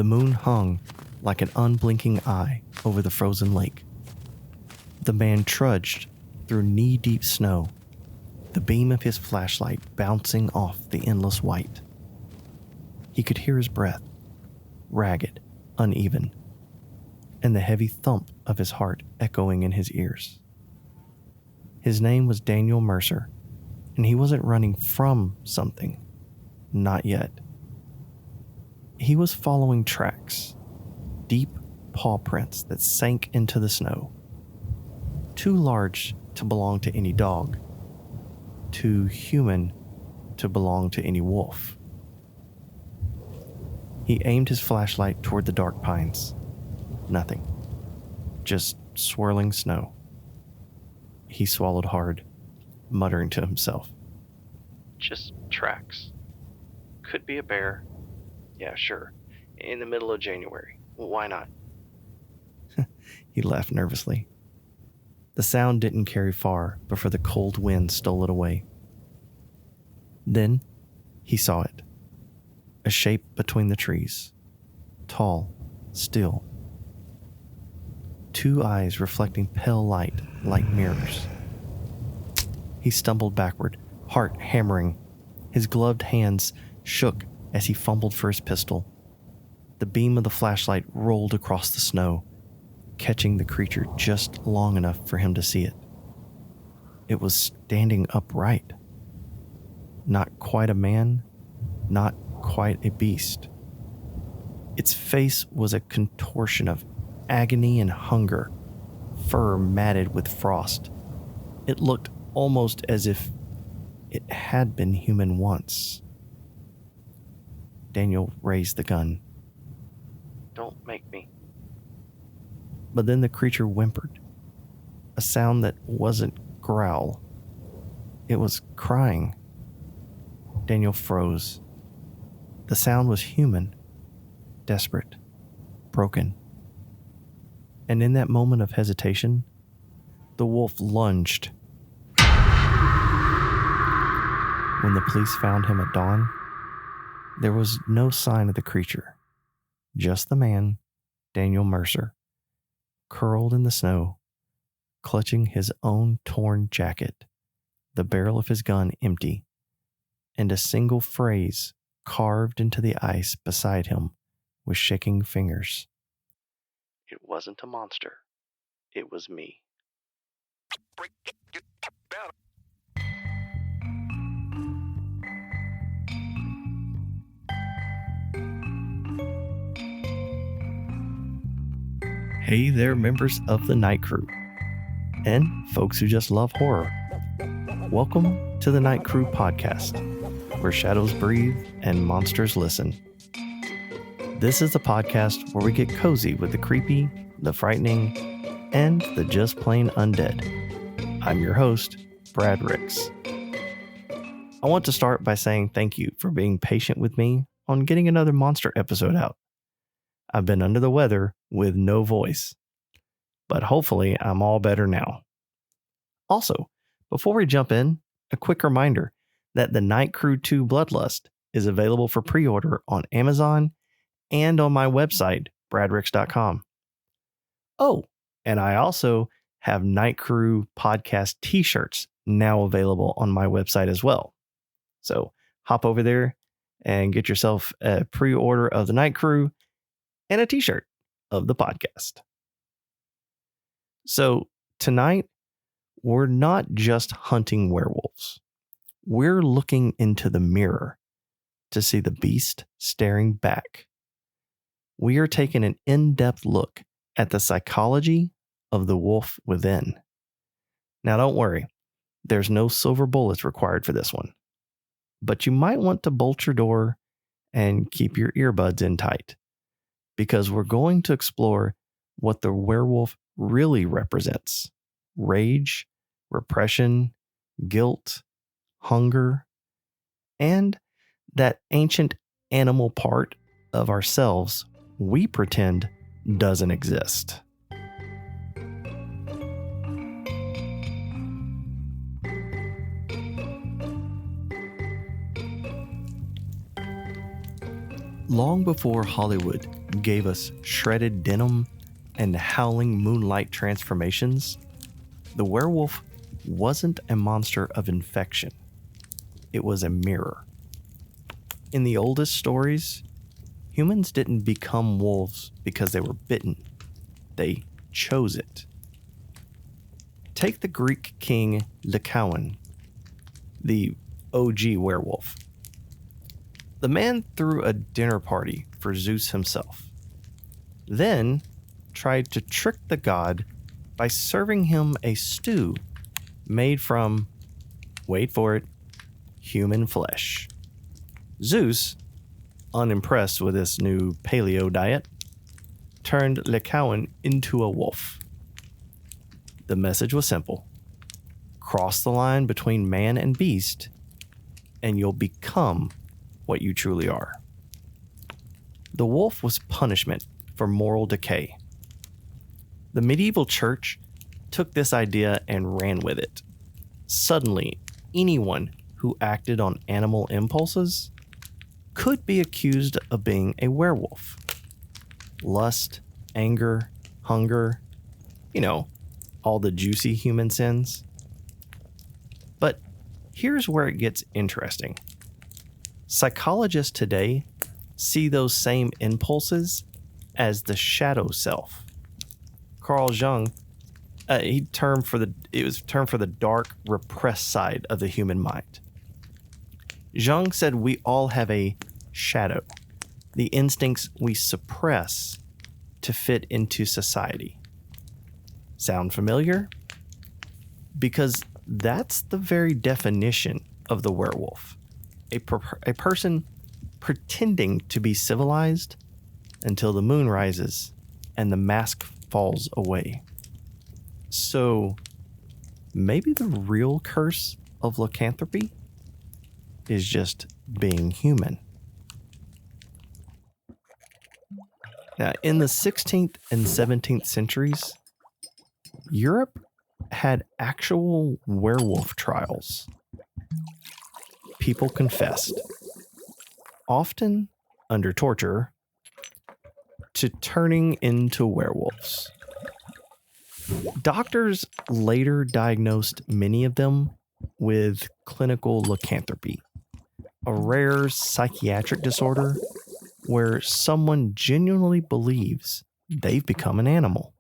The moon hung like an unblinking eye over the frozen lake. The man trudged through knee-deep snow, the beam of his flashlight bouncing off the endless white. He could hear his breath, ragged, uneven, and the heavy thump of his heart echoing in his ears. His name was Daniel Mercer, and he wasn't running from something. Not yet. He was following tracks, deep paw prints that sank into the snow. Too large to belong to any dog, too human to belong to any wolf. He aimed his flashlight toward the dark pines. Nothing. Just swirling snow. He swallowed hard, muttering to himself. Just tracks. Could be a bear. Yeah, sure. In the middle of January. Why not? He laughed nervously. The sound didn't carry far before the cold wind stole it away. Then he saw it. A shape between the trees. Tall, still. Two eyes reflecting pale light like mirrors. He stumbled backward, heart hammering. His gloved hands shook as he fumbled for his pistol. The beam of the flashlight rolled across the snow, catching the creature just long enough for him to see it. It was standing upright. Not quite a man, not quite a beast. Its face was a contortion of agony and hunger, fur matted with frost. It looked almost as if it had been human once. Daniel raised the gun. Don't make me. But then the creature whimpered, a sound that wasn't growl. It was crying. Daniel froze. The sound was human, desperate, broken. And in that moment of hesitation, the wolf lunged. When the police found him at dawn, there was no sign of the creature, just the man, Daniel Mercer, curled in the snow, clutching his own torn jacket, the barrel of his gun empty, and a single phrase carved into the ice beside him with shaking fingers. It wasn't a monster. It was me. Hey there, members of the Night Crew, and folks who just love horror. Welcome to the Night Crew podcast, where shadows breathe and monsters listen. This is the podcast where we get cozy with the creepy, the frightening, and the just plain undead. I'm your host, Brad Ricks. I want to start by saying thank you for being patient with me on getting another monster episode out. I've been under the weather with no voice, but hopefully I'm all better now. Also, before we jump in, a quick reminder that the Night Crew 2 Bloodlust is available for pre-order on Amazon and on my website, bradricks.com. Oh, and I also have Night Crew podcast t-shirts now available on my website as well. So hop over there and get yourself a pre-order of the Night Crew and a t-shirt of the podcast. So tonight, we're not just hunting werewolves. We're looking into the mirror to see the beast staring back. We are taking an in-depth look at the psychology of the wolf within. Now don't worry, there's no silver bullets required for this one. But you might want to bolt your door and keep your earbuds in tight, because we're going to explore what the werewolf really represents: rage, repression, guilt, hunger, and that ancient animal part of ourselves we pretend doesn't exist. Long before Hollywood gave us shredded denim and howling moonlight transformations, the werewolf wasn't a monster of infection. It was a mirror. In the oldest stories, humans didn't become wolves because they were bitten. They chose it. Take the Greek king Lycaon, the OG werewolf. The man threw a dinner party for Zeus himself, then tried to trick the god by serving him a stew made from, wait for it, human flesh. Zeus, unimpressed with this new paleo diet, turned Lycaon into a wolf. The message was simple. Cross the line between man and beast, and you'll become what you truly are. The wolf was punishment for moral decay. The medieval church took this idea and ran with it. Suddenly, anyone who acted on animal impulses could be accused of being a werewolf. Lust, anger, hunger, all the juicy human sins. But here's where it gets interesting. Psychologists today see those same impulses as the shadow self. Carl Jung, it was termed for the dark, repressed side of the human mind. Jung said we all have a shadow, the instincts we suppress to fit into society. Sound familiar? Because that's the very definition of the werewolf. A person pretending to be civilized until the moon rises and the mask falls away. So maybe the real curse of lycanthropy is just being human. Now, in the 16th and 17th centuries, Europe had actual werewolf trials. People confessed, often under torture, to turning into werewolves. Doctors later diagnosed many of them with clinical lycanthropy, a rare psychiatric disorder where someone genuinely believes they've become an animal.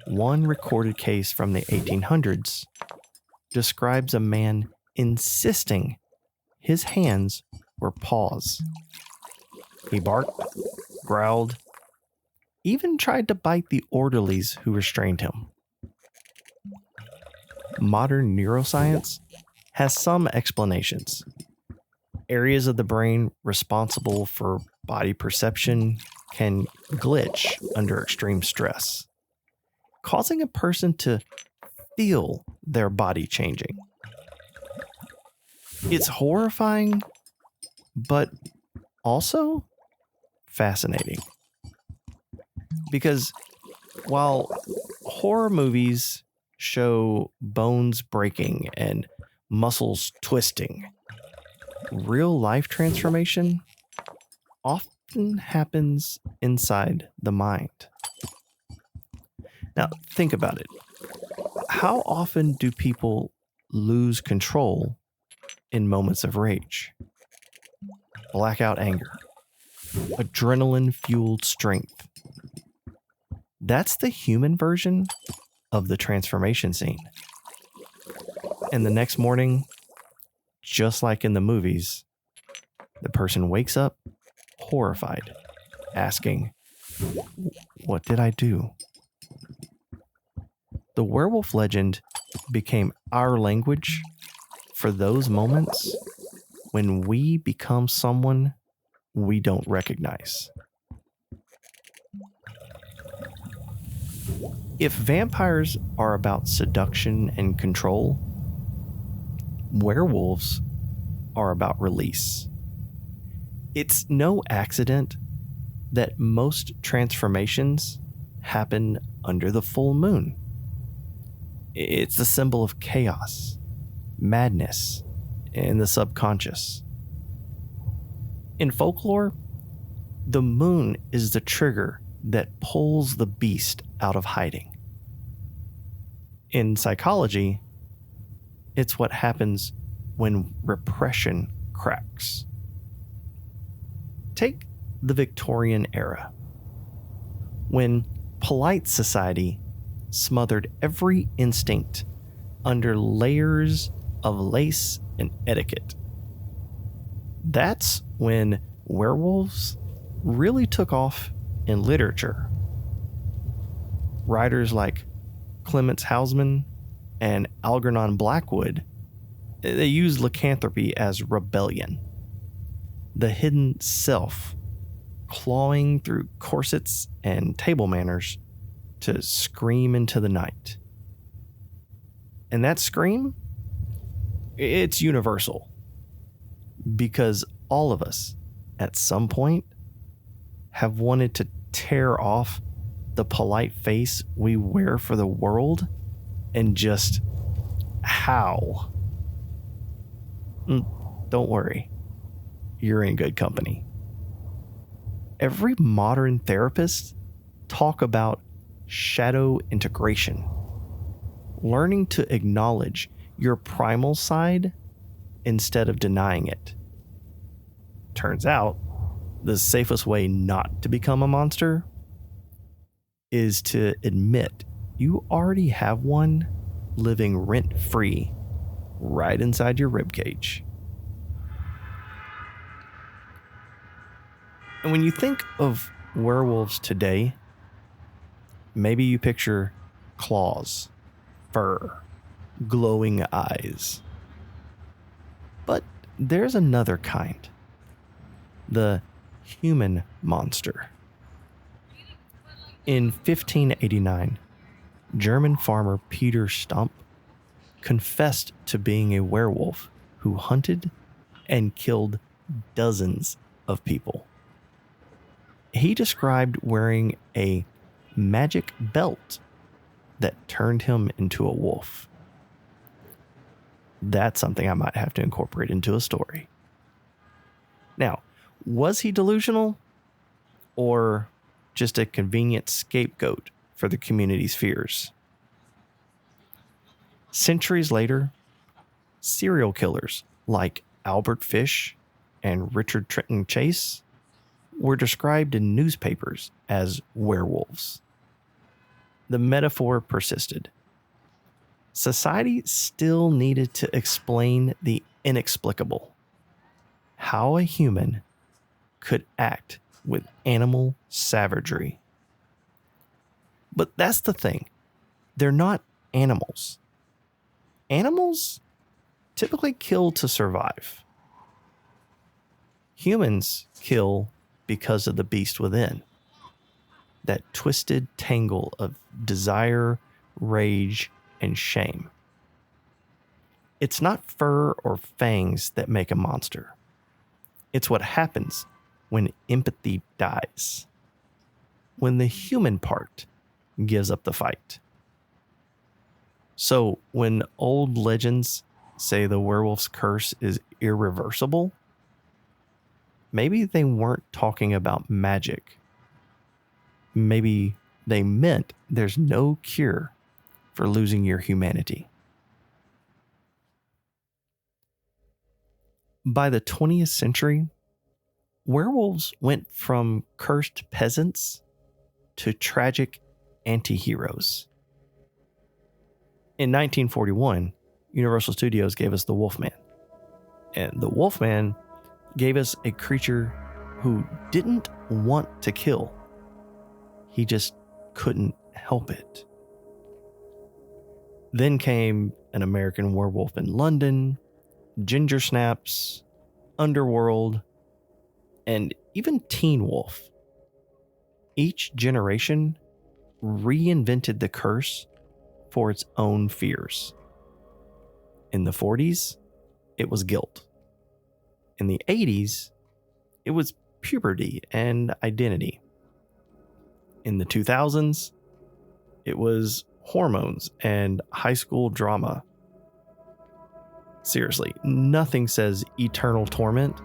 One recorded case from the 1800s describes a man insisting his hands were paws. He barked, growled, even tried to bite the orderlies who restrained him. Modern neuroscience has some explanations. Areas of the brain responsible for body perception can glitch under extreme stress, causing a person to feel their body changing. It's horrifying, but also fascinating. Because while horror movies show bones breaking and muscles twisting, real life transformation often happens inside the mind. Now, think about it. How often do people lose control in moments of rage? Blackout anger, adrenaline-fueled strength. That's the human version of the transformation scene. And the next morning, just like in the movies, the person wakes up horrified, asking, "What did I do?" The werewolf legend became our language for those moments when we become someone we don't recognize. If vampires are about seduction and control, werewolves are about release. It's no accident that most transformations happen under the full moon. It's a symbol of chaos, madness, and the subconscious. In folklore, The moon is the trigger that pulls the beast out of hiding. In psychology, it's what happens when repression cracks. Take the Victorian era, when polite society smothered every instinct under layers of lace and etiquette. That's when werewolves really took off in literature. Writers like Clements Hausman and Algernon Blackwood, they used lycanthropy as rebellion, the hidden self clawing through corsets and table manners to scream into the night. And that scream, it's universal, because all of us at some point have wanted to tear off the polite face we wear for the world and just howl. Don't worry, you're in good company. Every modern therapist talk about shadow integration, learning to acknowledge your primal side instead of denying it. Turns out, the safest way not to become a monster is to admit you already have one living rent-free right inside your ribcage. And when you think of werewolves today, maybe you picture claws, fur, glowing eyes. But there's another kind, the human monster. In 1589, German farmer Peter Stump confessed to being a werewolf who hunted and killed dozens of people. He described wearing a magic belt that turned him into a wolf. That's something I might have to incorporate into a story. Now, was he delusional or just a convenient scapegoat for the community's fears? Centuries later, serial killers like Albert Fish and Richard Trenton Chase were described in newspapers as werewolves. The metaphor persisted. Society still needed to explain the inexplicable. How a human could act with animal savagery. But that's the thing. They're not animals. Animals typically kill to survive. Humans kill because of the beast within. That twisted tangle of desire, rage, and shame. It's not fur or fangs that make a monster. It's what happens when empathy dies. When the human part gives up the fight. So when old legends say the werewolf's curse is irreversible, maybe they weren't talking about magic. Maybe they meant there's no cure for losing your humanity. By the 20th century, werewolves went from cursed peasants to tragic anti-heroes. In 1941, Universal Studios gave us the Wolfman. And the Wolfman gave us a creature who didn't want to kill. He just couldn't help it. Then came An American Werewolf in London, Ginger Snaps, Underworld, and even Teen Wolf. Each generation reinvented the curse for its own fears. In the 40s, it was guilt. In the 80s, it was puberty and identity. In the 2000s, it was hormones and high school drama. Seriously, nothing says eternal torment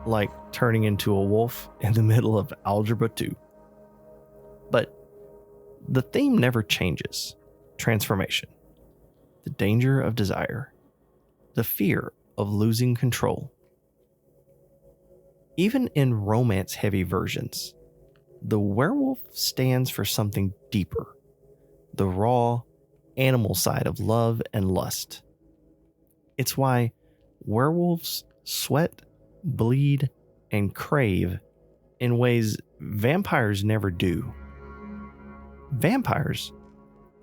like turning into a wolf in the middle of Algebra 2. But the theme never changes: transformation, the danger of desire, the fear of losing control. Even in romance-heavy versions, the werewolf stands for something deeper: the raw, animal side of love and lust. It's why werewolves sweat, bleed, and crave in ways vampires never do. Vampires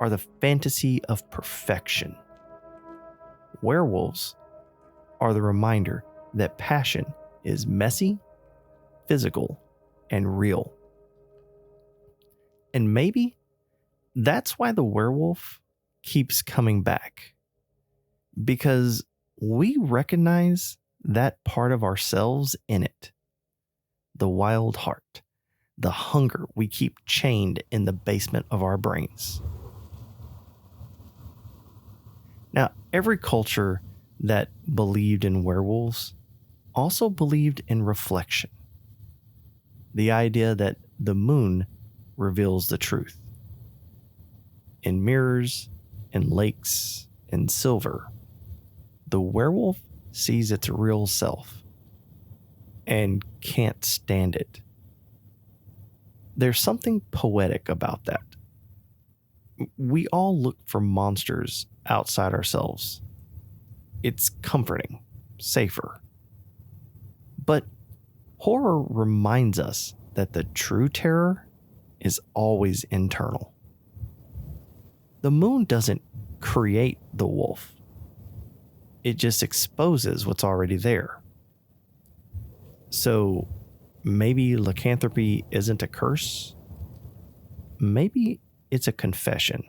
are the fantasy of perfection. Werewolves are the reminder that passion is messy, physical, and real. And maybe that's why the werewolf keeps coming back. Because we recognize that part of ourselves in it. The wild heart, the hunger we keep chained in the basement of our brains. Now, every culture that believed in werewolves also believed in reflection. The idea that the moon reveals the truth. In mirrors, in lakes, in silver, the werewolf sees its real self and can't stand it. There's something poetic about that. We all look for monsters outside ourselves. It's comforting, safer. But horror reminds us that the true terror is always internal. The moon doesn't create the wolf. It just exposes what's already there. So maybe lycanthropy isn't a curse. Maybe it's a confession.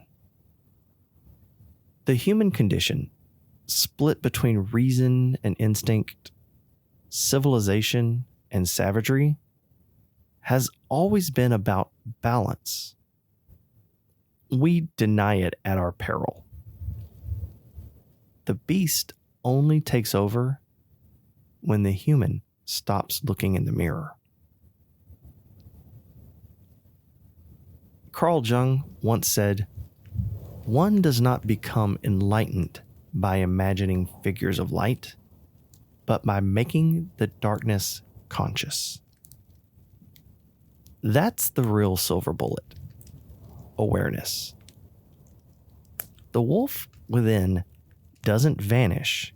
The human condition, split between reason and instinct, civilization and savagery, has always been about balance. We deny it at our peril. The beast only takes over when the human stops looking in the mirror. Carl Jung once said, "One does not become enlightened by imagining figures of light, but by making the darkness conscious." That's the real silver bullet. Awareness. The wolf within doesn't vanish.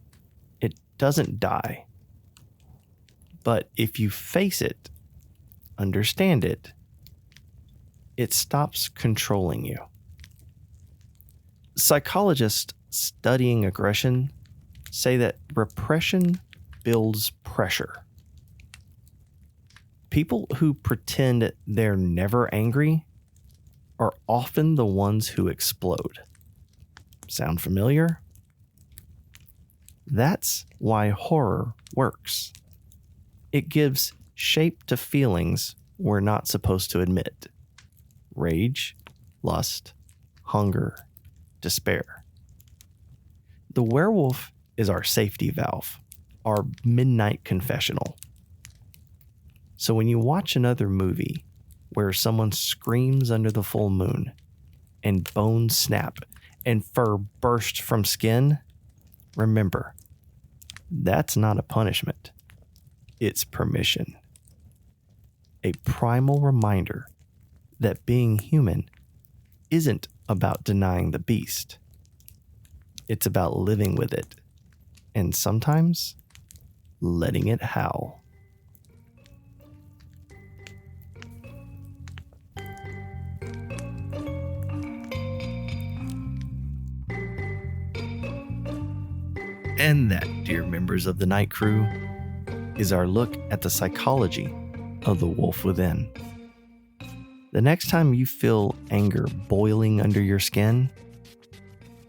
It doesn't die. But if you face it, understand it, it stops controlling you. Psychologists studying aggression say that repression builds pressure. People who pretend they're never angry are often the ones who explode. Sound familiar? That's why horror works. It gives shape to feelings we're not supposed to admit. Rage, lust, hunger, despair. The werewolf is our safety valve, our midnight confessional. So when you watch another movie where someone screams under the full moon and bones snap and fur bursts from skin, remember, that's not a punishment. It's permission. A primal reminder that being human isn't about denying the beast. It's about living with it, and sometimes letting it howl. And that, dear members of the Night Crew, is our look at the psychology of the wolf within. The next time you feel anger boiling under your skin,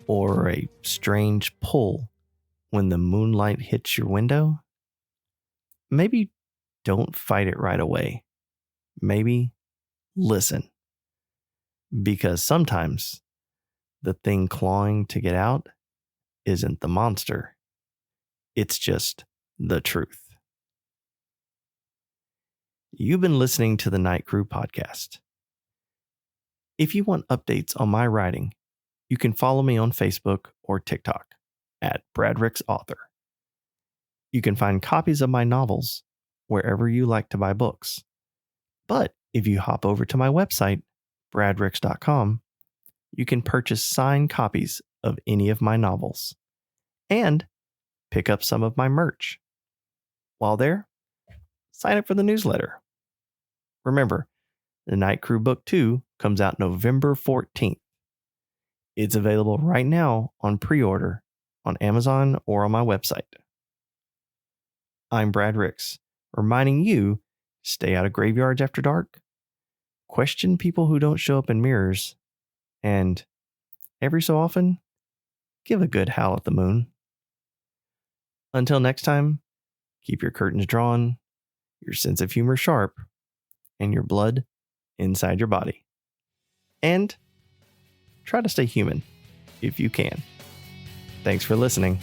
or a strange pull when the moonlight hits your window, maybe don't fight it right away. Maybe listen. Because sometimes the thing clawing to get out isn't the monster. It's just the truth. You've been listening to the Night Crew podcast. If you want updates on my writing, you can follow me on Facebook or TikTok at Bradrick's Author. You can find copies of my novels wherever you like to buy books. But if you hop over to my website, bradricks.com, you can purchase signed copies of any of my novels and pick up some of my merch. While there, sign up for the newsletter. Remember, The Night Crew Book 2 comes out November 14th. It's available right now on pre-order on Amazon or on my website. I'm Brad Ricks, reminding you, stay out of graveyards after dark, question people who don't show up in mirrors, and every so often, give a good howl at the moon. Until next time, keep your curtains drawn, your sense of humor sharp, and your blood inside your body. And try to stay human if you can. Thanks for listening.